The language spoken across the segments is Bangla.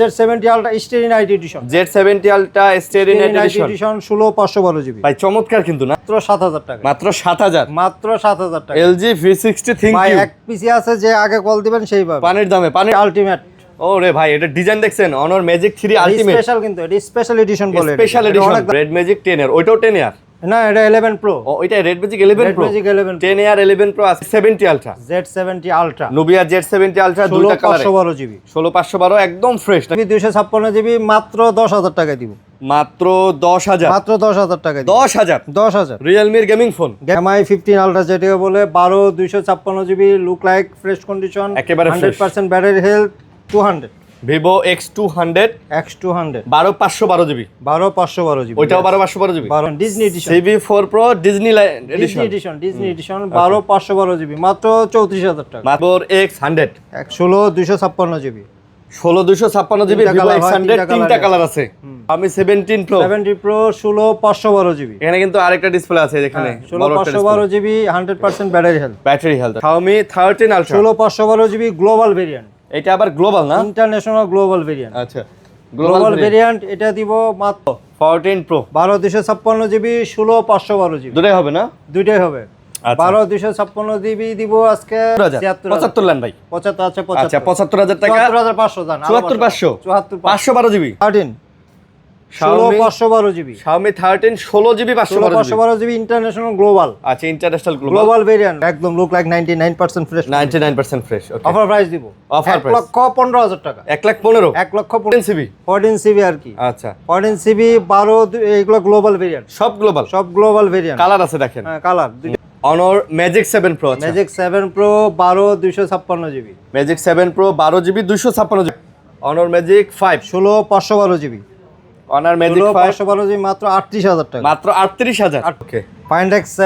Z70 ultra starry night edition, Z70 ultra starry night edition 16512 GB ভাই, চমৎকার কিন্তু না, মাত্র 7000 টাকা, মাত্র 7000, মাত্র 7000 টাকা। LG V60 থিংক ভাই ইউ এক পিসি আছে, যে আগে কল দিবেন সেই পাবে পানির দামে, পানির আলটিমেট। ওরে ভাই, এটা ডিজাইন দেখছেন, অনর ম্যাজিক 3 আলটিমেট স্পেশাল, কিন্তু এটা স্পেশাল এডিশন বলে, স্পেশাল এডিশন রেড ম্যাজিক 10 এর, ওইটাও 10 এর না এটা 11 প্রো। ও ওইটা রেড ম্যাজিক 11 প্রো, 10 এর 11 প্রো আছে, 70 ultra, Z70 ultra, Nubia Z70 ultra, দুইটা কালারে 16512 জিবি, 16512 একদম ফ্রেশ, 256 জিবি মাত্র 10000 টাকা দিব, মাত্র 10000, মাত্র 10000 টাকা দিব, 10000 রিয়েলমির গেমিং ফোন MI 15 আলট্রা যেটাকে বলে, 12 256 GB, look like fresh condition, একেবারে 100% battery health, 200 Vivo X200 12512 GB, 12512 GB, ওইটাও 12512 GB, Disney edition, CV4 Pro Disney edition 12512 GB মাত্র 34000 টাকা, মাত্র X100 16256 GB, 16256 GB, Vivo X100 তিনটা কালার আছে, আমি 17 Pro 16512 জিবি, এখানে কিন্তু আরেকটা ডিসপ্লে আছে এখানে, 16512 GB, 100% battery health, Xiaomi 13 Ultra 16512 GB global variant, এটা আবার গ্লোবাল না, ইন্টারন্যাশনাল গ্লোবাল ভেরিয়েন্ট, আচ্ছা গ্লোবাল ভেরিয়েন্ট এটা দিব মাত্র 14 Pro 12256 জিবি, 16512 জিবি, দুটাই হবে না, দুইটাই হবে, আচ্ছা 12256 জিবি দিব আজকে 75 লান ভাই, 75 আছে, আচ্ছা 75000 টাকা, 74500 জান, 74500 512 GB, 13 16512 GB, Xiaomi 13 16 GB 512 GB international global, আচ্ছা ইন্টারন্যাশনাল গ্লোবাল ভেরিয়েন্ট, একদম লুক লাইক 99% ফ্রেশ, 99% ফ্রেশ, ওকে অফার প্রাইস দিব, অফার প্রাইস 1,15,000 টাকা, 1,15,000 1,15,000 সিবি 14 সিবি আর কি, আচ্ছা 14 সিবি 12 এগুলো গ্লোবাল ভেরিয়েন্ট, সব গ্লোবাল ভেরিয়েন্ট, কালার আছে দেখেন, হ্যাঁ কালার, Honor Magic 7 Pro, আচ্ছা magic 7 pro 12256 GB, Magic 7 Pro 12 GB 256 GB, Honor Magic 5 16512 GB, Honor Magic 5 16512 GB মাত্র 38000 টাকা, মাত্র 38000, ওকে Find X7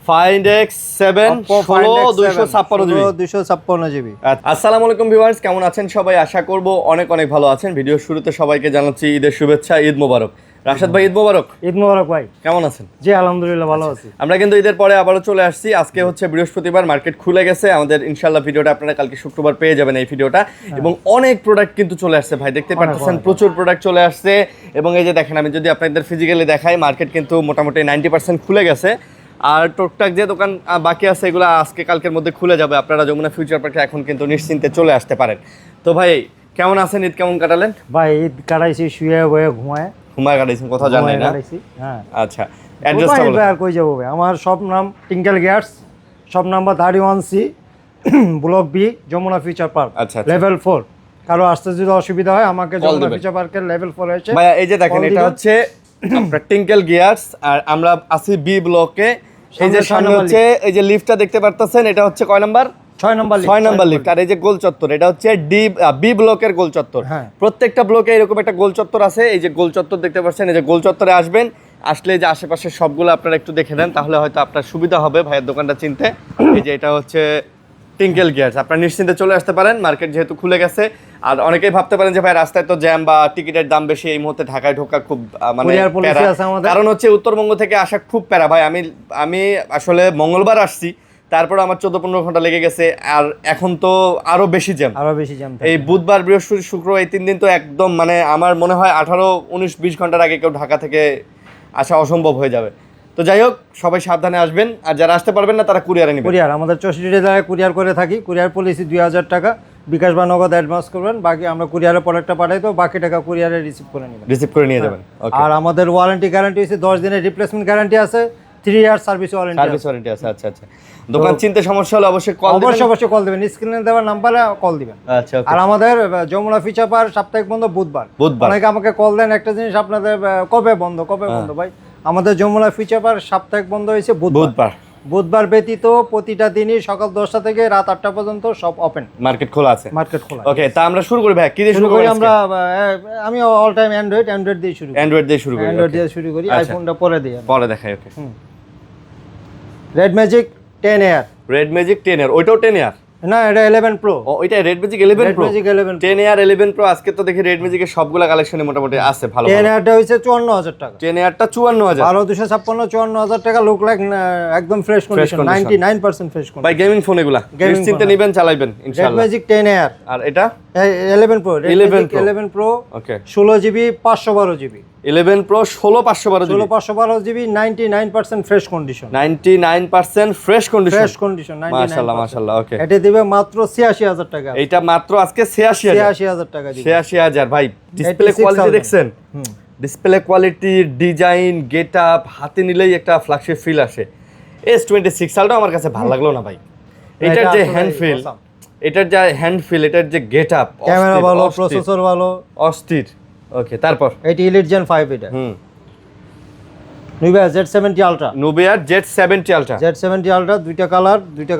Find X7 256 GB, 256 GB. আসসালামু আলাইকুম ভিউয়ার্স, কেমন আছেন সবাই? আশা করব অনেক অনেক ভালো আছেন। ভিডিওর শুরুতে সবাইকে জানাচ্ছি ঈদের শুভেচ্ছা, ঈদ মোবারক। রাশাদ ভাই ঈদ মোবারক। ঈদ মোবারক ভাই, কেমন আছেন? জি আলহামদুলিল্লাহ ভালো আছি। আমরা কিন্তু ঈদের পরে আবারও চলে আসছি। আজকে হচ্ছে বৃহস্পতিবার, মার্কেট খুলে গেছে আমাদের, ইনশাআল্লাহ ভিডিওটা আপনারা কালকে শুক্রবার পেয়ে যাবেন এই ভিডিওটা। এবং অনেক প্রোডাক্ট কিন্তু চলে আসছে ভাই, দেখতে পাচ্ছেন প্রচুর প্রোডাক্ট চলে আসছে। এবং এই যে দেখেন, আমি যদি আপনাদের ফিজিক্যালি দেখাই, মার্কেট কিন্তু মোটামুটি 90% খুলে গেছে। আর টুকটাক যে দোকান বাকি আছে এগুলো আজকে কালকের মধ্যে খুলে যাবে। আপনারা যমুনা ফিউচার পার্কে এখন কিন্তু নিশ্চিন্তে চলে আসতে পারেন। তো ভাই কেমন আছেন? ঈদ কেমন কাটালেন? ভাই ঈদ কাটাইছি শুয়ে বয়ে ঘুমায় কাটাইছেন, কোথাও জান নাই না? হ্যাঁ আচ্ছা, অ্যাড্রেসটা বলুন। আর কই যাব ভাই? আমার সব নাম টিঙ্কেল গিয়ার্স, সব number 31C, block B, Jamuna future park, আচ্ছা লেভেল 4। কারো আসতে যদি অসুবিধা হয় আমাকে যমুনা ফিউচার পার্কের লেভেল 4 এসে ভাই এই যে দেখেন, এটা হচ্ছে আপনার টিঙ্কেল গিয়ার্স, আর আমরা আছি বি ব্লকে। এই যে সামনে হচ্ছে এই যে লিফটটা দেখতে পারতেছেন, এটা হচ্ছে কয় নাম্বার? 6 number lift. আর এই যে গোল চত্বর, এটা হচ্ছে বি ব্লকের গোল চত্বর। প্রত্যেকটা ব্লকে এরকম একটা গোল চত্বর আছে। এই যে গোল চত্বর দেখতে পাচ্ছেন, এই যে গোল চত্বরে আসবেন, আসলে যে আশেপাশে সবগুলো আপনারা একটু দেখে দেন, তাহলে হয়তো আপনার সুবিধা হবে ভাইয়ের দোকানটা চিনতে। এই যে এটা হচ্ছে টিঙ্কেল গিয়ার্স, আপনারা নিশ্চিন্তে চলে আসতে পারেন, মার্কেট যেহেতু খুলে গেছে। আর অনেকেই ভাবতে পারেন যে ভাই রাস্তায় তো জ্যাম বা টিকিটের দাম বেশি, এই মুহূর্তে ঢাকায় ঢোকা খুব মানে প্যারা। কারণ হচ্ছে উত্তরবঙ্গ থেকে আসা খুব প্যারা ভাই। আমি আসলে মঙ্গলবার আসছি, তারপর আমার 14-15 ঘন্টা লেগে গেছে। আর এখন তো আরো বেশি জ্যাম। এই বুধবার বৃহস্পতি শুক্র এই 3 দিন তো একদম মানে আমার মনে হয় 18-19-20 ঘন্টার আগে কেউ ঢাকা থেকে আসা অসম্ভব হয়ে যাবে। তো যাই হোক, সবাই সাবধানে আসবেন। আর যারা আসতে পারবেন না তারা কুরিয়ারে নেবেন। কুরিয়ার আমাদের 64 জেলায় কুরিয়ার করে থাকি। কুরিয়ার পলিসি 2000 টাকা বিকাশ বা নগদ অ্যাডভান্স করবেন, বাকি আমরা কুরিয়ারে প্রোডাক্টটা পাঠাই তো বাকি টাকা কুরিয়ারে রিসিভ করে নিয়ে যাবেন। আর আমাদের ওয়ারেন্টি গ্যারান্টি হচ্ছে 10 দিনের রিপ্লেসমেন্ট গ্যারান্টি আছে, 3 ইয়ার সার্ভিস ওয়ারেন্টি আছে। আচ্ছা আচ্ছা, দোকান চিনতে সমস্যা হলে অবশ্যই অবশ্যই কল দিবেন, স্ক্রিনে দেওয়া নাম্বারে কল দিবেন। আচ্ছা, আর আমাদের যমুনা ফিউচার পার্ক সাপ্তাহিক বন্ধ বুধবার। অনেকে আমাকে কল দেন একটা জিনিস, আপনাদের কবে বন্ধ ভাই? আমাদের যমুনা ফিউচার পার্ক সাপ্তাহিক বন্ধ হয়েছে বুধবার ব্যতীত প্রতিটা দিনই সকাল 10টা থেকে রাত 8টা পর্যন্ত সব ওপেন, মার্কেট খোলা আছে। ওকে, তা আমরা শুরু করি ভাই। কি দিয়ে শুরু করি? আমি অল টাইম অ্যান্ড্রয়েড দিয়ে শুরু করি। আইফোনটা পরে দেখাই। ওকে, রেড ম্যাজিক 10 এর ওইটাও 10 এর না, এটা 11 প্রো। ও এটা রেড ম্যাজিক 11 প্রো, 10 এর 11 প্রো। আজকে তো দেখি রেড ম্যাজিকের সবগুলা কালেকশনে মোটামুটি আছে ভালো। 10 এরটা হইছে 54000 টাকা, 10 এরটা 54000, 12256 54000 টাকা, লুক লাইক একদম ফ্রেশ কন্ডিশন, 99% ফ্রেশ কন্ডিশন। ভাই গেমিং ফোন এগুলা নিশ্চিন্তে নেবেন, চালাবেন ইনশাআল্লাহ। রেড ম্যাজিক 10 এর। আর এটা 11 Pro 11 Pro ওকে 16 GB 512 GB 11 Pro 16 512 GB 512 GB 99% fresh condition 99% fresh condition fresh condition মাশাআল্লাহ মাশাআল্লাহ ওকে এটা দিবে মাত্র 86000 টাকা এটা মাত্র আজকে 86000 টাকা দিবে 86000 ভাই ডিসপ্লে কোয়ালিটি দেখছেন ডিসপ্লে কোয়ালিটি ডিজাইন গেটআপ হাতে নিলেই একটা ফ্ল্যাগশিপ ফিল আসে S26 সালটা আমার কাছে ভালো লাগলো না ভাই এটার যে হ্যান্ড ফিল এটার যে গেটআপ ক্যামেরা ভালো প্রসেসর ভালো অস্থির ওকে তারপর এটি Elite Gen 5 এটা Nubia Z70 Ultra Z70 Ultra দুইটা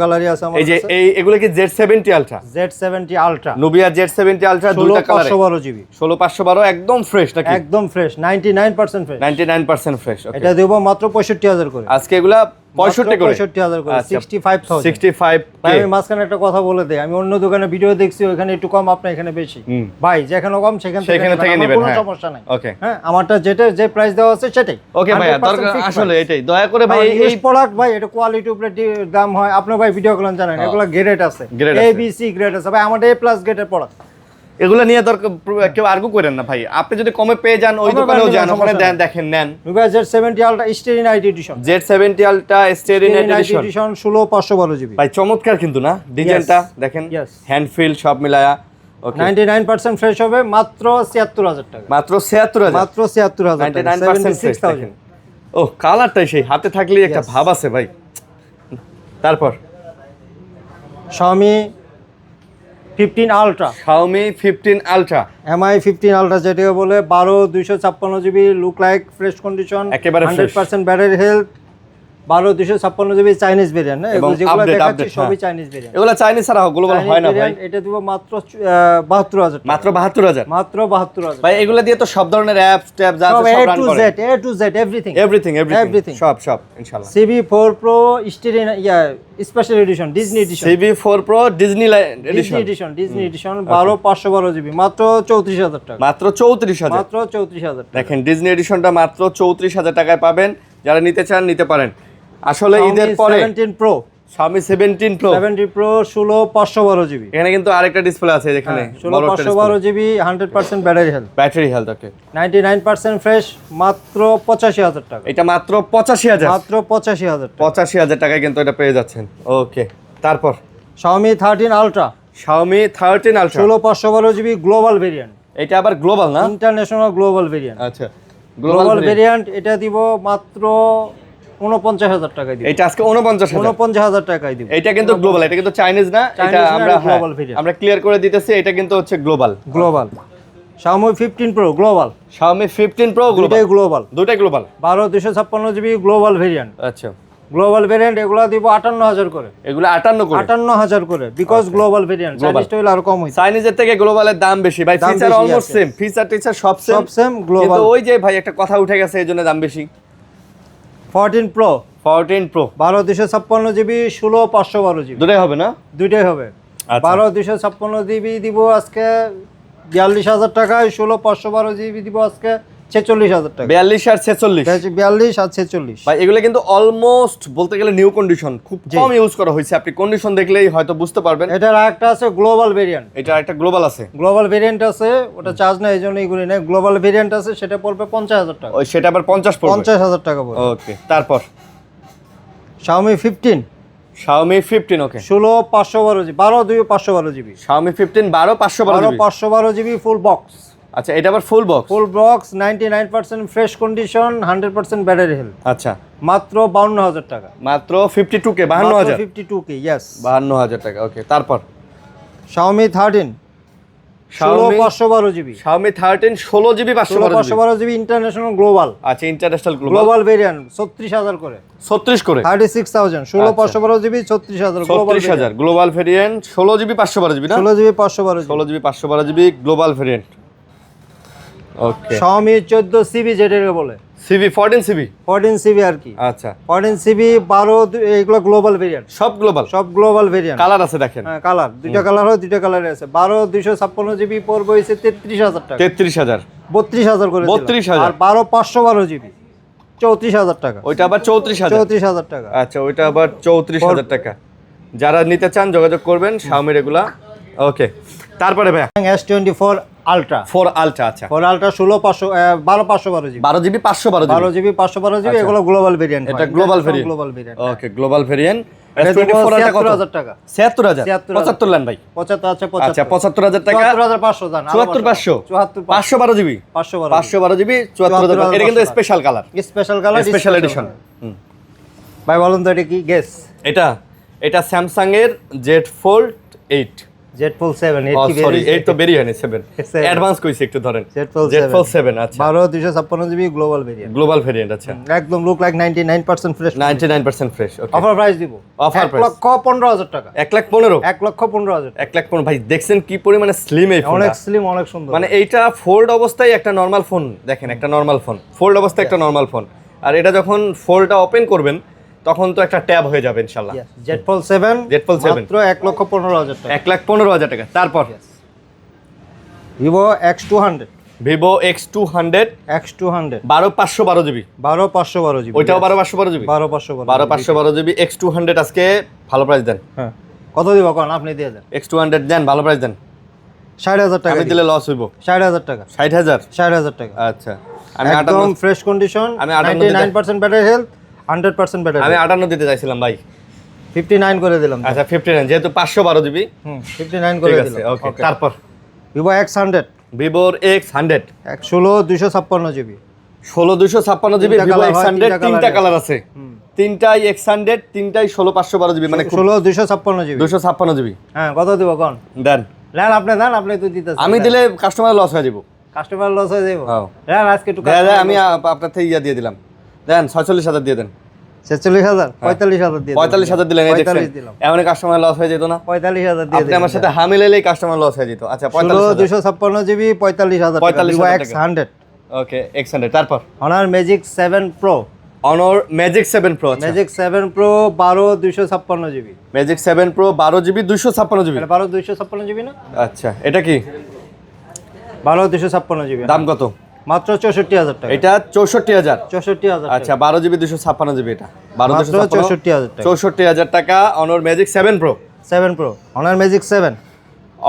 কালারই আছে আমার এই যে এগুলো কি Z70 Ultra Nubia Z70 Ultra দুইটা কালার 16 জিবি 16512 একদম ফ্রেশ নাকি একদম ফ্রেশ 99% ফ্রেশ 99% ফ্রেশ ওকে এটা দেব মাত্র 65000 করে আজকে এগুলা 65 করে 65000 করে 65000 65 আমি মাঝখানে একটা কথা বলে দেই আমি অন্য দোকানে ভিডিও দেখছি ওখানে একটু কম আপনার এখানে বেশি ভাই যেখানে কম সেখান থেকে নেবেন কোনো সমস্যা নাই ওকে হ্যাঁ আমারটা যে প্রাইস দেওয়া আছে সেটাই ওকে ভাই দরকার আসলে এটাই দয়া করে ভাই এই প্রোডাক্ট ভাই এটা কোয়ালিটি উপরে দাম হয় আপনি ভাই ভিডিও কলন জানেন এগুলো গ্রেড আছে ABC গ্রেড আছে ভাই আমাদের A+ গ্রেডের প্রোডাক্ট এগুলো নিয়ে দরকার কেউ আর্গু করেন না ভাই আপনি যদি কমে পেয়ে যান ওই দোকানেও যান ওখানে দেখেন নেন Nubia Z70 Ultra Stereo Night Edition Z70 Ultra Stereo Night Edition 16512 GB ভাই চমৎকার কিন্তু না ডিজাইনটা দেখেন হ্যান্ড ফিল সব মিলায়া ওকে 99% ফ্রেশ হবে মাত্র 76000 টাকা মাত্র 76000 99% ফ্রেশ দেখেন ও কালারটাই সেই হাতে থাকলেই একটা ভাব আছে ভাই তারপর Xiaomi 15 Ultra MI 15 Ultra যেটাকে বলে 12256 GB look like fresh condition 100% battery health 12256 GB Chinese variant না এগুলো যেগুলো দেখাচ্ছি সবই চাইনিজ ভেরিয়েন্ট এগুলো চাইনিজ ছাড়া গ্লোবাল হয় না ভাই এটা দিব মাত্র 72000 মাত্র 72000 ভাই এগুলো দিয়ে তো সব ধরনের অ্যাপস ট্যাব যা আছে সব রান করে A to Z এভরিথিং সব ইনশাআল্লাহ CV4 Pro Stereo special edition Disney edition CV4 Pro Disney edition 12512 GB মাত্র 34000 টাকা মাত্র 34000 দেখেন ডিজনি এডিশনটা মাত্র 34000 টাকায় পাবেন যারা নিতে চান নিতে পারেন আসলে ঈদের পরে 17 Pro Xiaomi 17 Pro 16512 জিবি এখানে কিন্তু আরেকটা ডিসপ্লে আছে এখানে 16512 জিবি 100% ব্যাটারি হেলথ ওকে 99% ফ্রেশ মাত্র 85000 টাকা এটা মাত্র 85000 মাত্র 85000 85000 টাকায় কিন্তু এটা পেয়ে যাচ্ছেন ওকে তারপর Xiaomi 13 Ultra 16512 GB global variant এটা আবার গ্লোবাল না ইন্টারন্যাশনাল গ্লোবাল ভেরিয়েন্ট আচ্ছা গ্লোবাল ভেরিয়েন্ট এটা দিব মাত্র 49000 টাকায় দিব এটা আজকে 49000 টাকায় দিব এটা কিন্তু গ্লোবাল এটা কিন্তু চাইনিজ না এটা আমরা ক্লিয়ার করে দিতেছি এটা কিন্তু হচ্ছে global Xiaomi 15 Pro global Xiaomi 15 Pro দুটাই গ্লোবাল 12256 জিবি গ্লোবাল ভেরিয়েন্ট আচ্ছা গ্লোবাল ভেরিয়েন্ট এগুলা দিব 58000 করে এগুলা 58000 করে বিকজ গ্লোবাল ভেরিয়েন্ট চাইনিজটা হলো আর কম হইছে চাইনিজের থেকে গ্লোবালের দাম বেশি ভাই feature almost same feature teacher সব সেম গ্লোবাল কিন্তু ওই যে ভাই একটা কথা উঠে গেছে এইজন্য দাম বেশি 14 Pro 12256 জিবি 16512 জিবি দুটাই হবে না দুইটাই হবে 12256 জিবি দিব আজকে 42000 টাকায় 16512 জিবি দিব আজকে 46000 টাকা 42 আর 46 ভাই এগুলো কিন্তু অলমোস্ট বলতে গেলে নিউ কন্ডিশন খুব কম ইউজ করা হয়েছে আপনি কন্ডিশন দেখলেই হয়তো বুঝতে পারবেন এটার আরেকটা আছে গ্লোবাল ভেরিয়েন্ট এটা একটা গ্লোবাল আছে গ্লোবাল ভেরিয়েন্ট আছে ওটা চার্জ না এইজন্য এগুলি না গ্লোবাল ভেরিয়েন্ট আছে সেটা পড়বে 50000 টাকা ওই সেটা আবার 50 পড়বে 50000 টাকা পড়বে ওকে তারপর Xiaomi 15 ওকে 16512 GB 12512 GB Xiaomi 15 12512 GB full box আচ্ছা এটা আবার full box 99% fresh condition 100% battery health আচ্ছা মাত্র 52000 টাকা মাত্র 52k 52k ইয়েস 52000 টাকা ওকে তারপর Xiaomi 13 16512 GB Xiaomi 13 16 GB 512 GB international global আচ্ছা ইন্টারন্যাশনাল গ্লোবাল ভেরিয়েন্ট 36000 করে 36 করে 36000 16512 GB 36000 global variant 16 GB 512 GB না 16 GB 512 16 GB 512 GB global variant okay Xiaomi 14 CB যেটাকে বলে সিবি 14 সিবি আর কি আচ্ছা 14 সিবি 12 এগুলো গ্লোবাল ভেরিয়েন্ট সব গ্লোবাল ভেরিয়েন্ট কালার আছে দেখেন হ্যাঁ কালার দুইটা কালার হয় দুইটা কালারে আছে 12256 জিবি পড়বে হইছে 33000 টাকা 32000 করে 32000 আর 12512 জিবি 34000 টাকা ওইটা আবার 34000 টাকা আচ্ছা ওইটা আবার 34000 টাকা যারা নিতে চান যোগাযোগ করবেন Xiaomi এগুলা ওকে, তারপরে ভাই S24 আলট্রা 4 আলট্রা। আচ্ছা 4 ultra 16 512 GB 12 GB 512 GB 12 GB 512 GB এগুলো গ্লোবাল ভেরিয়েন্ট এটা global variant. Global variant okay, global variant. S24 ultra কত? 77000 টাকা 77000 75 লেন ভাই। 75 আচ্ছা 75 75000 টাকা 74500 জান 74500 512 জিবি 512 জিবি 74000। এটা কিন্তু special colour, special colour special edition. ভাই বলুন তো এটা কি গেস? এটা স্যামসাং এর Z Fold 8 Z Fold 7 এর কি সরি 8 তো বেরি হয়নি, 7 অ্যাডভান্স কইছে একটু ধরেন। Z Fold 7 আচ্ছা 12 256 GB global variant. Global variant. আচ্ছা একদম লুক লাইক 99% ফ্রেশ 99% ফ্রেশ। ওকে, অফার প্রাইস দিব অফার প্রাইস 1,15,000 টাকা 1,15,000 1,15,000 1,15,000 ভাই দেখছেন কি পরিমাণে স্লিম এই ফোনটা। অনেক স্লিম অনেক সুন্দর মানে এইটা ফোল্ড অবস্থায় একটা নরমাল ফোন, দেখেন একটা নরমাল ফোন, ফোল্ড অবস্থায় একটা নরমাল ফোন, আর এটা যখন ফোল্ডটা ওপেন করবেন তখন তো একটা ট্যাব হয়ে যাবে ইনশাআল্লাহ। Z Fold 7 মাত্র 1,15,000 টাকা 1,15,000 টাকা। তারপর Vivo X200 Vivo X200 12512 GB 12512 GB ওইটাও 12512 জিবি 12512 জিবি X200 আজকে ভালো প্রাইস দেন। হ্যাঁ কত দিব কোন আপনি দিয়ে দেন। X200 দেন, ভালো প্রাইস দেন। 60000 টাকা আমি দিলে লস হইব। 60000 টাকা 60000 টাকা আচ্ছা আমি একদম ফ্রেশ কন্ডিশন আমি 99% ব্যাটারি হেলথ 100% ব্যাটারি। আমি 58 দিতে চাইছিলাম ভাই, 59 করে দিলাম। আচ্ছা 59 যেহেতু 512 জিবি 59 করে দিলাম। ওকে, তারপর Vivo X100 Vivo X100 16256 GB 16256 GB Vivo X100 তিনটা কালার আছে, তিনটাই X100 তিনটাই 16512 জিবি মানে 16256 জিবি 256 জিবি। হ্যাঁ কত দিব কোন দেন নেন আপনি তো দিতেছেন। আমি দিলে কাস্টমার লস হয়ে যাব, কাস্টমার লস হয়ে যাবে। হ্যাঁ নেন আজকে একটু আমি আপনার থেকে ইয়া দিয়ে দিলাম, দেন 46000 দিয়ে দেন। 46000 45000 দিয়ে 45000 দিলেন, এই দেখছেন এমন কাস্টমার লস হয়ে যেত না। 45000 দিয়ে আপনি আমার সাথে হামিলেলেই কাস্টমার লস হয়ে যেত। আচ্ছা 256 জিবি 45000 টাকা Vivo X100 ওকে X100। তারপর Honor Magic 7 Pro Honor Magic 7 Pro Magic 7 Pro 12256 GB Magic 7 Pro 12 GB 256 GB এটা 12256 জিবি না? আচ্ছা এটা কি 12256 জিবি দাম কত? মাত্র 64000 টাকা এটা 64000 64000 আচ্ছা 12 জিবি 256 জিবি এটা 64000 টাকা 64000 টাকা Honor Magic 7 Pro 7 Pro Honor Magic 7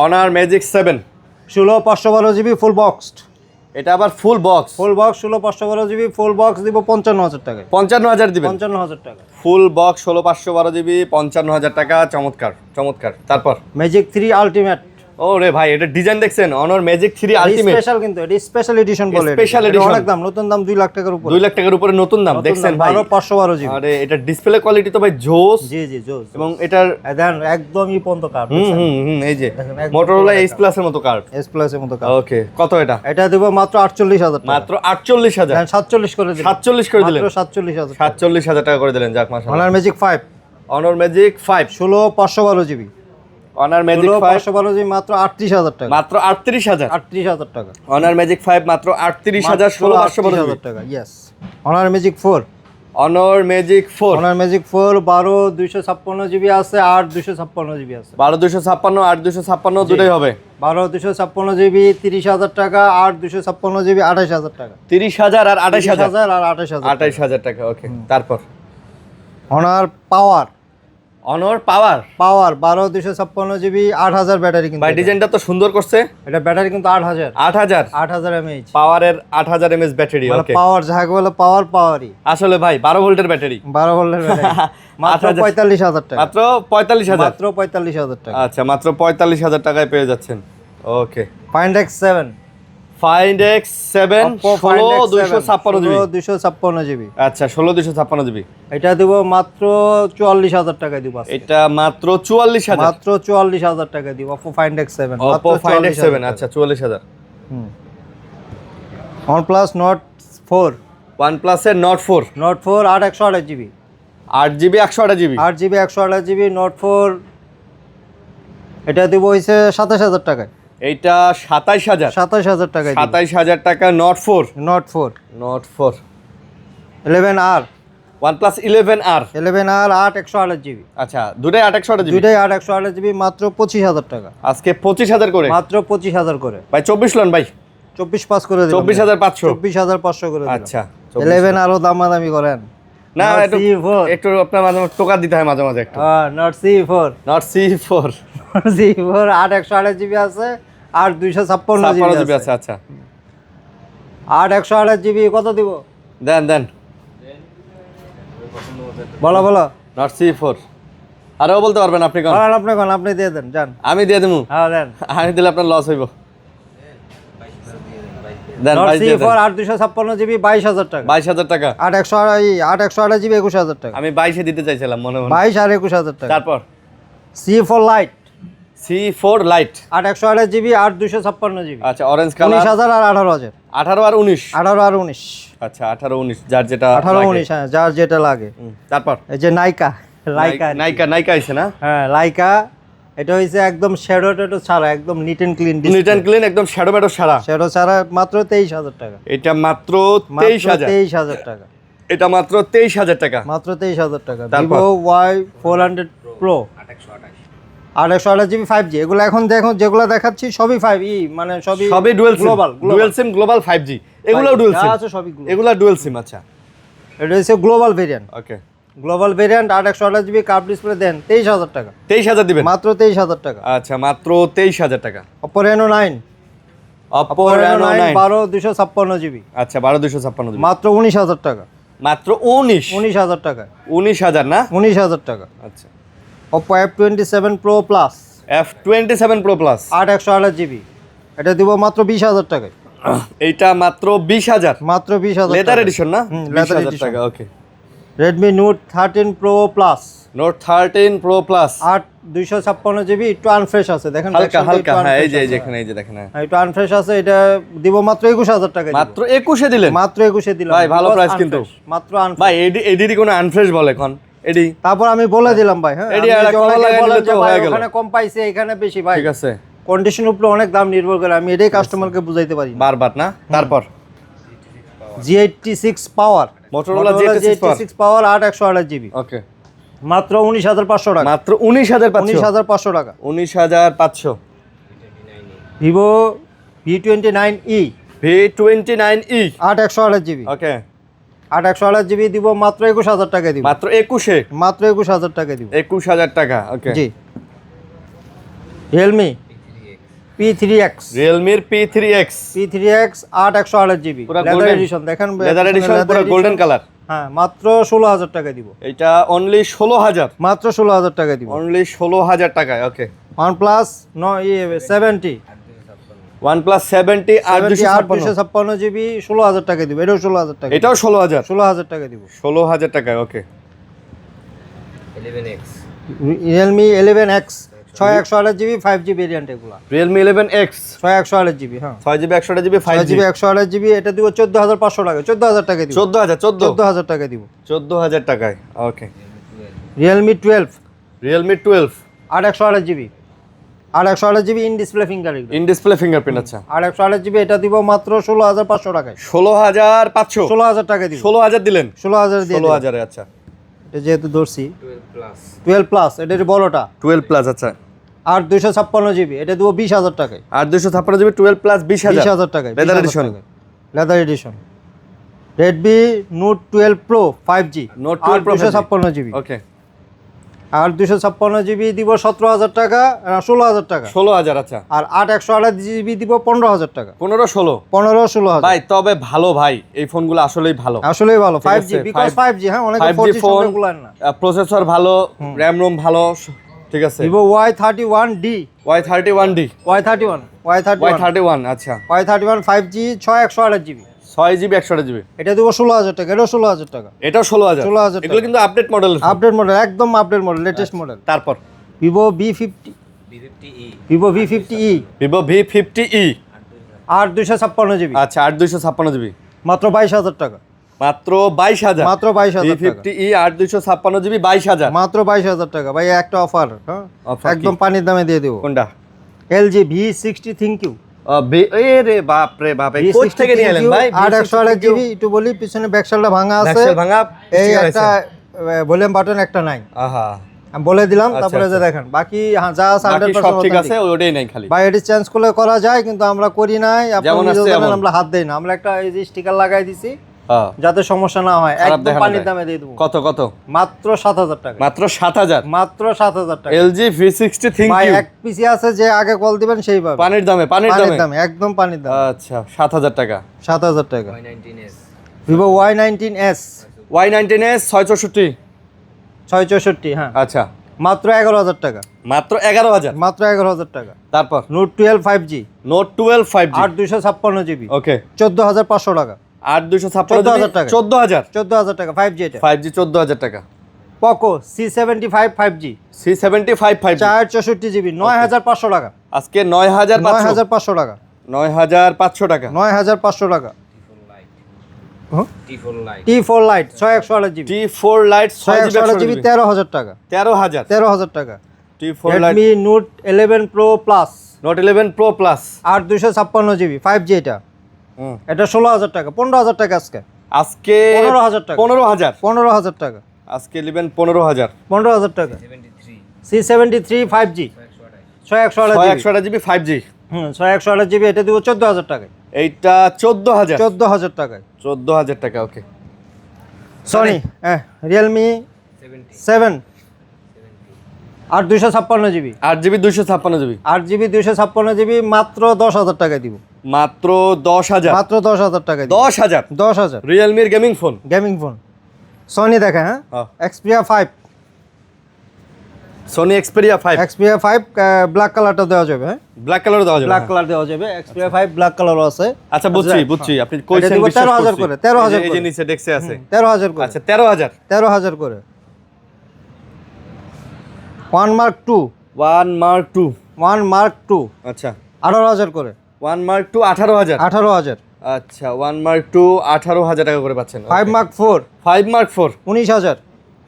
Honor Magic 7 16512 GB full boxed. এটা আবার full box 16512 GB full box দিব 55000 টাকা 55000 দিবেন 55000 টাকা ফুল বক্স 16512 জিবি 55000 টাকা। চমৎকার। তারপর Magic 3 Ultimate ওরে ভাই এটা ডিজাইন দেখছেন Honor Magic 3 Ultimate স্পেশাল, কিন্তু এটা স্পেশাল এডিশন বলে। স্পেশাল এডিশন অনেক দাম, নতুন দাম 2 লাখ টাকার উপরে 2 লাখ টাকার উপরে নতুন দাম দেখছেন ভাই 12512 জিবি। আরে এটা ডিসপ্লে কোয়ালিটি তো ভাই জোস। জি জোস। এবং এটার দেখেন একদমই পন্ত কার্ড এই যে Motorola Ace Plus এর মতো কার্ড S Plus এর মতো কার্ড। ওকে কত এটা? এটা দেব মাত্র 48000 টাকা মাত্র 48000 দেন 47 করে দিলেন 47 করে দিলেন মাত্র 47000 47000 টাকা করে দিলেন। যাক মাশাআল্লাহ। Honor Magic 5 Honor Magic 5 16512 GB Honor Magic 5 16512 GB মাত্র 38000 টাকা মাত্র 38000 টাকা Honor Magic 5 মাত্র 38000 16512 টাকা। Yes Honor Magic 4 Honor Magic 4 Honor Magic 4 12256 GB আছে 8256 জিবি আছে 12256 8256 দুটোই হবে 12256 জিবি 30000 টাকা 8256 জিবি 28000 টাকা 30000 আর 28000 আর 28000 28000 টাকা ওকে। তারপর Honor Power Honor Power 12256 GB 8000 battery কিন্তু ভাই ডিজাইনটা তো সুন্দর করছে। এটা ব্যাটারি কিন্তু 8000 mAh পাওয়ারের 8000 mAh ব্যাটারি ওকে। পাওয়ার যাকে বলে পাওয়ারই আসলে ভাই 12 ভোল্টের ব্যাটারি 12 ভোল্টের ব্যাটারি মাত্র 45000 টাকা মাত্র 45000 মাত্র 45000 টাকা। আচ্ছা মাত্র 45000 টাকায় পেয়ে যাচ্ছেন ওকে। Find X7 Find X7 16256 GB আচ্ছা 16256 জিবি এটা দেব মাত্র 44000 টাকা দিব আজকে। এটা মাত্র 44000 মাত্র 44000 টাকা দিব Oppo Find X7 Oppo Find X7 আচ্ছা 44000 OnePlus Nord 4 OnePlus এর Nord 4 8128 GB 8GB 128 GB 8GB 128 GB Nord 4 এটা দিব হইছে 27000 টাকা এইটা 27000 টাকা 27000 টাকা Nord 4 11R OnePlus 11R 11R 8 128 GB আচ্ছা দুটাই 8 128 জিবি দুটাই 8 128 জিবি মাত্র 25000 টাকা আজকে 25000 করে মাত্র 25000 করে ভাই 24 লন ভাই 24 পাস করে দিলাম 24500 24500 করে দিলাম আচ্ছা 11 আরো দামাদামি করেন না Not একটু C4 একটু আপনার মাঝে মাঝে টোকা দিতে হয় মাঝে মাঝে একটু। Not C4 not C4 C4 8 128 GB আছে আর 256 56 জিবি জিবি আছে। আছে আচ্ছা 8 128 জিবি কত দিব? দেন বলো বলো। নট C4 আরও বলতে পারবেন আপনি কোন? বলেন আপনি কোন, আপনি দিয়ে দেন জান। আমি দিয়ে দেবো? হ্যাঁ দেন। আমি দিলে আপনার লস হইব। দেন নট ভাই দিয়ে C4 8 256 জিবি 22000 টাকা। 22,000 টাকা। 8 128 জিবি 21000 টাকা। আমি 22 দিতে চাইছিলাম মনে মনে। 22 আর 21000 টাকা। তারপর C4 light C4 light 8 128 GB 8 256 GB. আচ্ছা অরেঞ্জ কালার 19000 আর 18000। 18 আর 19 18 আর 19। আচ্ছা 18 19 যার যেটা 18 19 হ্যাঁ যার যেটা লাগে। তারপর এই যে নাইকা নাইকা আইছে না? হ্যাঁ লাইকা, এটা হইছে একদম শ্যাডো ট্যাডো ছাড়া, একদম neat and clean neat and clean একদম শ্যাডো ম্যাডো সারা। শ্যাডো ছাড়া মাত্র 23000 টাকা। এটা মাত্র মাত্র 23000। 23000 টাকা। এটা মাত্র 23000 টাকা। মাত্র 23000 টাকা। তারপর? Vivo Y400 Pro 8 128 GB 5G। এগুলো এখন দেখো যেগুলো দেখাচ্ছি সবই 5E, মানে সবই dual SIM, global dual SIM global 5G। এগুলোও ডুয়াল সিম আছে সবই global। এগুলা ডুয়াল সিম আচ্ছা এটা হচ্ছে global variant. Okay global variant 8 128 GB curve display দেন 23000 টাকা। 23000 দিবেন? মাত্র 23000 টাকা। আচ্ছা মাত্র 23000 টাকা। Oppo Reno 9 Oppo Reno 9 12 256 GB আচ্ছা 12 256 দিবেন মাত্র 19000 টাকা। মাত্র 19000 টাকা। 19000 না? 19000 টাকা। আচ্ছা Oppo F27 Pro Plus F27 Pro Plus 8 128 GB, এটা দিব মাত্র 20000 টাকায়। এইটা মাত্র 20000 মাত্র 20000 লেদার এডিশন না? Leather 20000 edition. টাকা okay. Redmi Note 13 Pro Plus Note 13 Pro Plus 8 256 GB, একটু আনফ্রেশ আছে দেখেন, হালকা background হালকা একটু হ্যাঁ এই unfresh যে এই আছে। যেখানে এই যে দেখেন হ্যাঁ। হ্যাঁ, একটু আনফ্রেশ আছে, এটা দিব মাত্র 21000 টাকা। মাত্র 21 দিলেন? মাত্র 21 দিলাম ভাই, ভালো because price কিন্তু। unfresh, মাত্র unfresh। ভাই এডি কোন আনফ্রেশ বলে এখন এডি? তারপর আমি বলে দিলাম ভাই, হ্যাঁ এডি আপনি আর যে কম অনেকে লাগাই বলেন দিলে যে তো ভাই হয়ে গেল। ওখানে কম পাইছে এখানে বেশি, ভাই ঠিক আছে কন্ডিশনের উপরে অনেক দাম নির্ভর করে, আমি এটাই কাস্টমারকে বুঝাইতে পারি না। বারবার না। তারপর G86 পাওয়ার, Motorola G86 পাওয়ার 8 128 জিবি ওকে মাত্র 19500 টাকা। মাত্র 19500 19500 টাকা। 19500 Vivo V29e V29e 8 128 জিবি ওকে 8 128 জিবি দিব মাত্র 21000 টাকা দিব। মাত্র 21 মাত্র 21000 টাকা দিব। 21000 টাকা ওকে। জি। Realme P3X Realme P3X 8 128 GB পুরো লেদার golden এডিশন দেখেন, লেদার এডিশন পুরো গোল্ডেন কালার। হ্যাঁ মাত্র 16000 টাকা দিব। এটা অনলি 16000 মাত্র 16000 টাকা দিব। অনলি 16000 টাকায় ওকে। OnePlus 70 OnePlus 70 256 জিবি 16000 টাকা দিব। এটাও 16000 টাকা। এটাও 16000 16000 টাকা দিব। 16000 টাকায় ওকে। 11X Realme 11X 6 128 GB 5G variant এগুলা। Realme 11X 6 128 জিবি, হ্যাঁ 6GB 128GB 5G 5GB 128 GB, এটা দিব 14500 টাকা। 14000 টাকা দিব। 14000 টাকা দিব। 14000 টাকায় ওকে। Realme 12 Realme 12 8 128 GB 8 128 GB in display fingerprint. In display fingerprint আচ্ছা 8 128 জিবি, এটা দিব মাত্র 16500 টাকায়। 16500 16000 টাকা দিব। 16000 দিলেন? 16000 দিয়ে 16000 এ আচ্ছা। এটা যেহেতু ধরছি 12 প্লাস 12 প্লাস, এটা বড়টা 12 প্লাস আচ্ছা। আর 256 জিবি, এটা দিব 20000 টাকায়। আর 256GB 12 প্লাস 20000 20000 টাকায় leather edition. Leather edition. Redmi Note 12 Pro 5G Note 12 Pro 256 GB okay. আর 256 জিবি দিব 17000 টাকা, 16000 টাকা। 16000 আচ্ছা। আর 8 128 জিবি দিব 15000 টাকা। 15 16 15 16000 ভাই তবে ভালো ভাই এই ফোনগুলো আসলেই ভালো। আসলেই ভালো। ঠিক 5G আছে, বিকজ 5G, হ্যাঁ অনেকে 5G 4G ফোন সংখ্যাগুলো না। প্রসেসর ভালো র‍্যাম রোম ভালো ঠিক আছে। Vivo Y31D Y31D Y31 আচ্ছা। Y31 5G 6 128 GB 6GB 128GB এটা দিব 16000 টাকা। এটাও 16000 টাকা। এটাও 16000 16000 এগুলো কিন্তু আপডেট মডেল। আপডেট মডেল, একদম আপডেট মডেল, লেটেস্ট মডেল। তারপর Vivo V50 B50E Vivo V50e Vivo V50e 8 256 GB আচ্ছা 8 256GB মাত্র 22000 টাকা। মাত্র 22000 মাত্র 22000 টাকা। V50e 8 256GB 22000 মাত্র 22000 টাকা ভাই, একটা অফার, হ্যাঁ Offer একদম কি? পানির দামে দিয়ে দেবো। কোনটা? LG V60 Thinq এ রে বাপ রে বাপ এই কোথা থেকে নিয়ে এলেন ভাই? 8 128 জিবি, একটু বলি পিছনে ব্যাকসালটা ভাঙা আছে, ব্যাকসেল ভাঙা এই একটা ভলিউম বাটন একটা নাই, আহা আমি বলে দিলাম। আচ্ছা, তারপরে যে আচ্ছা। দেখেন বাকি হ্যাঁ যা আছে বাকি 100% সব ঠিক আছে ওটাই নাই খালি। ভাই এটি চেঞ্জ করলে করা যায়, কিন্তু আমরা করি নাই। যেমন আপনারা আছে জানেন এমন। আমরা হাত দেই না, আমরা একটা এই যে স্টিকার লাগাই দিছি, যাতে সমস্যা না হয়, একদম পানির দামে দিয়ে দেবো। কত কত? মাত্র 7000 টাকা। মাত্র 7000? মাত্র 7000 টাকা। LG V60 থিংক ভাই এক পিসি আছে, যে আগে কল দিবেন সেই পাবে। পানির দামে, পানির দামে একদম পানির দামে। আচ্ছা 7000 টাকা। 7000 টাকা। Vivo Y19s। Y19s 664। 664, হ্যাঁ। আচ্ছা মাত্র 11000 টাকা। মাত্র 11000? মাত্র 11000 টাকা। তারপর Note 12 5G। Note 12 5G 8256 GB। ওকে 14500 টাকা। 8256 14000 টাকা। 14000? 14000 টাকা 5G এটা। 5G 14000 টাকা। Poco C75 5G। C75 5G 464 GB 9500 টাকা। আজকে 9500 টাকা। 9500 টাকা। 9500 টাকা। T4 Lite 6128 GB। T4 Lite 6128 GB 13000 টাকা। 13000 টাকা। T4 Lite Redmi Note 11 Pro Plus। Note 11 Pro Plus 8256 GB 5G এটা। এটা 16000 টাকা। 15000 টাকা আজকে। 15000 টাকা। 15000 টাকা। আজকে নেবেন 15000। 15000 টাকা। C73 5G 6128 GB 5G 6128 GB এটা দিব 14000 টাকায়। এইটা 14000? 14000 টাকায়। 14000 টাকা। ওকে Sony Realme 7 8256 GB 8GB 256 GB 8GB 256 GB মাত্র 10000 টাকায় দিব। মাত্র 10000? মাত্র 10000 টাকায় দিব। 10000? 10000 Realme এর gaming phone. Gaming phone Sony দেখেন, হ্যাঁ। Xperia 5 Sony Xperia 5 Xperia 5 black কালারটা দেওয়া যাবে, হ্যাঁ। ব্ল্যাক কালার দেওয়া যাবে? ব্ল্যাক কালার দেওয়া যাবে। Xperia 5 ব্ল্যাক কালারও আছে। আচ্ছা বুঝছি আপনি কইছেন বিশ্বাস 13000 করছি। করে 13000 এই করে যে নিচে ডেক্সে আছে 13000 করে। আচ্ছা 13000 13000 করে। One Mark 2 One Mark 2 আচ্ছা 18000 করে। One Mark 2 18000? 18000। আচ্ছা One Mark 2 18000 টাকা করে পাচ্ছেন। 5 Mark 4 5 Mark 4 19000।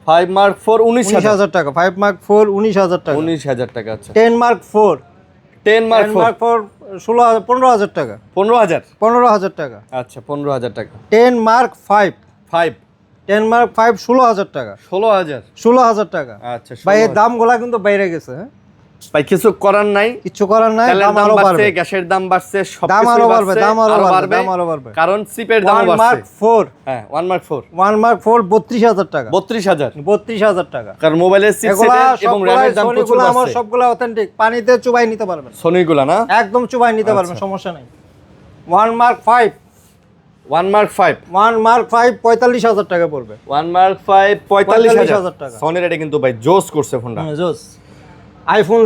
5 Mark 4 19000 টাকা। 5 Mark 4 19000 টাকা। 19000 টাকা। আচ্ছা 10 Mark 4 10 Mark 4 15000 টাকা। 15000 টাকা। আচ্ছা 15000 টাকা। 10 Mark 5 10 Mark 5 16000 টাকা। 16000 টাকা। আচ্ছা ভাই এই দামগুলা কিন্তু বাইরে গেছে, হ্যাঁ ভাই, কিছু করার নাই, দাম আরো বাড়বে, গ্যাসের দাম বাড়ছে, দাম আরো বাড়বে, দাম আরো বাড়বে কারণ চিপের দাম বাড়ছে। 1 Mark 4 হ্যাঁ 1 Mark 4 32000 টাকা। 32000 টাকা। কারণ মোবাইলের চিপসেটের এবং র‍্যামের দাম প্রচুর বাড়ছে। আমার সবগুলা অথেন্টিক, পানিতে চুবাই নিতে পারবেন। সোনিগুলা না একদম চুবাই নিতে পারবেন, সমস্যা নাই। 1 Mark 5 1 Mark 5 45000 টাকা পড়বে। 1 Mark 5 45000 টাকা। সোনির এটা কিন্তু ভাই জোস করছে ফোনটা। জোস। আইফোন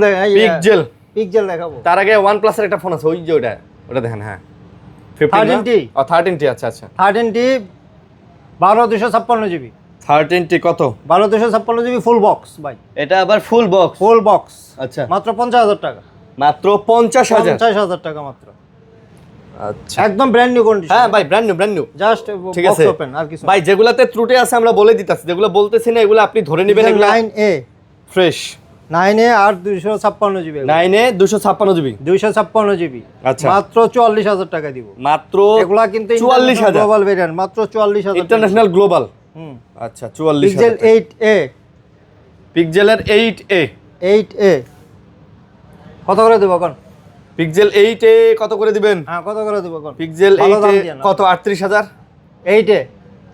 পিক্সেল দেখাবো। তার আগে OnePlus এর একটা ফোন আছে, ওই যে ওটা দেখেন। হ্যাঁ 13T 13T। আচ্ছা 13T 12256 GB 13T কত? 12256 GB ফুল বক্স ভাই। এটা আবার ফুল বক্স। আচ্ছা মাত্র 50000 টাকা। মাত্র 50000 টাকা মাত্র। আচ্ছা একদম ব্র্যান্ড নিউ কন্ডিশন। হ্যাঁ ভাই ব্র্যান্ড নিউ জাস্ট ঠিক আছে বক্স ওপেন, আর কিছু ভাই। যেগুলাতে ত্রুটি আছে আমরা বলে দিতাছি, যেগুলো বলতেছি না এগুলো আপনি ধরে নেবেন। এগুলো 9A ফ্রেশ 9A আর 256 GB 9A 256 GB 256 GB আচ্ছা মাত্র 44000 টাকা দিব। মাত্র এগুলা কিন্তু 44000 গ্লোবাল ভেরিয়েন্ট, মাত্র 44000 ইন্টারন্যাশনাল গ্লোবাল। আচ্ছা 44000। পিক্সেল 8A পিক্সেলের 8A কত করে দেব কোন? পিক্সেল 8A কত করে দিবেন? হ্যাঁ কত করে দেব কোন? পিক্সেল 8A কত? 38000 8A।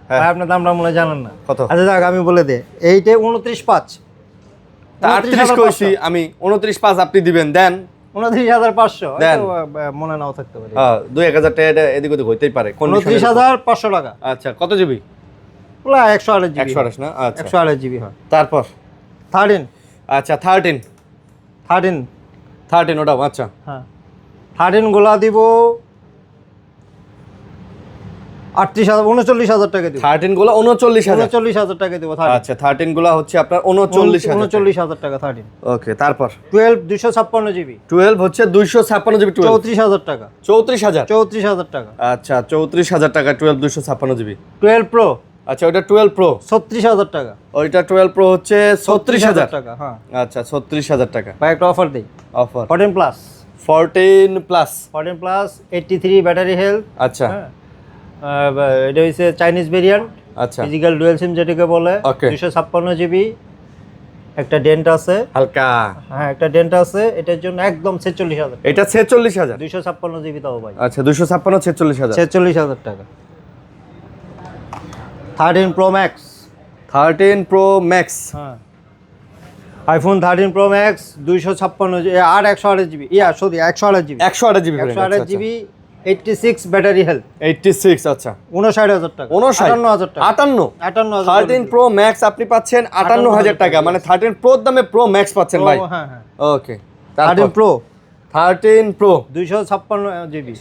হ্যাঁ ভাই আপনার দামটা মনে জানেন না কত? আচ্ছা যাক আমি বলে দে। 8A 295 38 কইছি আমি, 295 আপনি দিবেন। দেন 29500 দেন। মনে নাও থাকতে পারে। হ্যাঁ 2000 টাকা এটা এদিক ওদিক হইতেই পারে। 29500 টাকা। আচ্ছা কত জিবি? পুরা 128 GB 128 না? আচ্ছা 128 GB হয়। তারপর 13 আচ্ছা 13 ওটাও আচ্ছা। হ্যাঁ 13 গোলা দিব 39000 টাকা দিব। 13 গুলো 39000 টাকা দিব। আচ্ছা 13 গুলো হচ্ছে আপনার 39000 টাকা 13। ওকে তারপর 12 256 GB 12 হচ্ছে 256 জিবি 12 34000 টাকা। 34000 টাকা। আচ্ছা 34000 টাকা 12 256 জিবি। 12 Pro আচ্ছা ওটা 12 Pro 36000 টাকা। ওইটা 12 Pro হচ্ছে 36000 টাকা। হ্যাঁ আচ্ছা 36000 টাকা। ভাই একটা অফার দেই। Offer 14 plus 14 plus 83 battery health. আচ্ছা এটা হইছে চাইনিজ ভেরিয়েন্ট। আচ্ছা ফিজিক্যাল ডুয়াল সিম যেটাকে বলে। 256 জিবি। একটা ডেন্ট আছে হালকা। হ্যাঁ একটা ডেন্ট আছে, এটার জন্য একদম 46000। এটা 46000 256 জিবি তাও ভাই। আচ্ছা 256 46000 46000 টাকা। 13 Pro Max 13 Pro Max হ্যাঁ আইফোন 13 Pro Max 256 আর 128 GB sorry 128 GB 128 GB 128 GB 86 battery health 86 আচ্ছা 59000 টাকা 58000 টাকা 58 13 Pro Max আপনি পাচ্ছেন 58000 টাকা মানে 13 Pro দামে Pro Max পাচ্ছেন ভাই হ্যাঁ হ্যাঁ ওকে 13 Pro 13 Pro 256 জিবি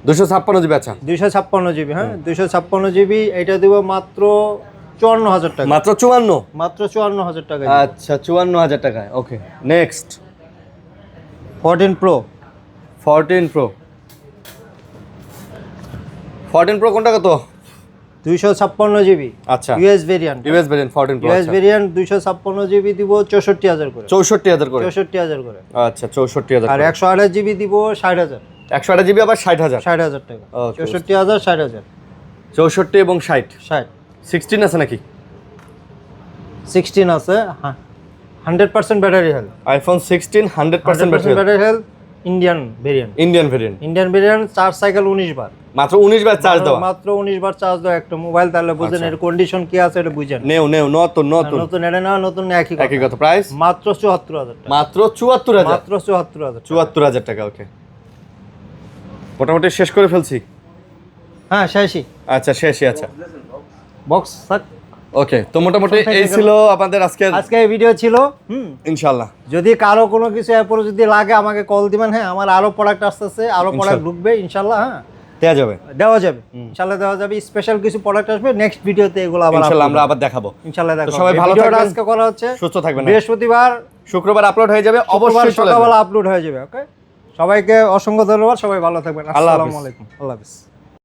256 জিবি আচ্ছা 256 জিবি হ্যাঁ 256 জিবি এটা দিব মাত্র 54000 টাকা মাত্র 54 মাত্র 54000 টাকা আচ্ছা 54000 টাকায় okay next 14 Pro 14 Pro 14 Pro কোনটা কত 256 জিবি আচ্ছা US variant 14 Pro US variant 256 GB দিব 64000 করে 64000 করে 64000 করে আচ্ছা 64000 আর 128 জিবি দিব 60000 128 জিবি আবার 60000 60000 টাকা Okay. 64000 60000 64 এবং 60 60 16 আছে নাকি 16 আছে হ্যাঁ 100% battery health iPhone 16 100% battery battery health Indian variant Indian variant charge cycle 19 বার মাত্র 19 বার চার্জ দাও মাত্র 19 বার চার্জ দাও একটা মোবাইল তাহলে বুঝেন এর কন্ডিশন কি আছে এটা বুঝেন নেও নতুন নতুন এটা না নতুন একই কত প্রাইস মাত্র 74000 টাকা মাত্র 74000 মাত্র 74000 74000 টাকা ওকে মোটামুটি শেষ করে ফেলছি হ্যাঁ শেষই আচ্ছা শেষই আচ্ছা বক্স থাক ওকে তো মোটামুটি এই ছিল আপনাদের আজকে এই ভিডিও ছিল ইনশাআল্লাহ যদি কারো কোনো কিছু এরপর যদি লাগে আমাকে কল দিবেন হ্যাঁ আমার আরো প্রোডাক্ট আসতেছে আরো প্রোডাক্ট ঢুকবে ইনশাআল্লাহ হ্যাঁ দেওয়া যাবে ইনশাআল্লাহ দেওয়া যাবে স্পেশাল কিছু প্রোডাক্ট আসবে নেক্সট ভিডিওতে এগুলো আবার ইনশাআল্লাহ আমরা আবার দেখাবো ইনশাআল্লাহ দেখাবো সবাই ভালো থাকবেন আজকে করা হচ্ছে সুস্থ থাকবেন বৃহস্পতিবার শুক্রবার আপলোড হয়ে যাবে অবশ্যই সকালবেলা আপলোড হয়ে যাবে ওকে সবাইকে অসংখ্য ধন্যবাদ সবাই ভালো থাকবেন আসসালামু আলাইকুম আল্লাহ হাফেজ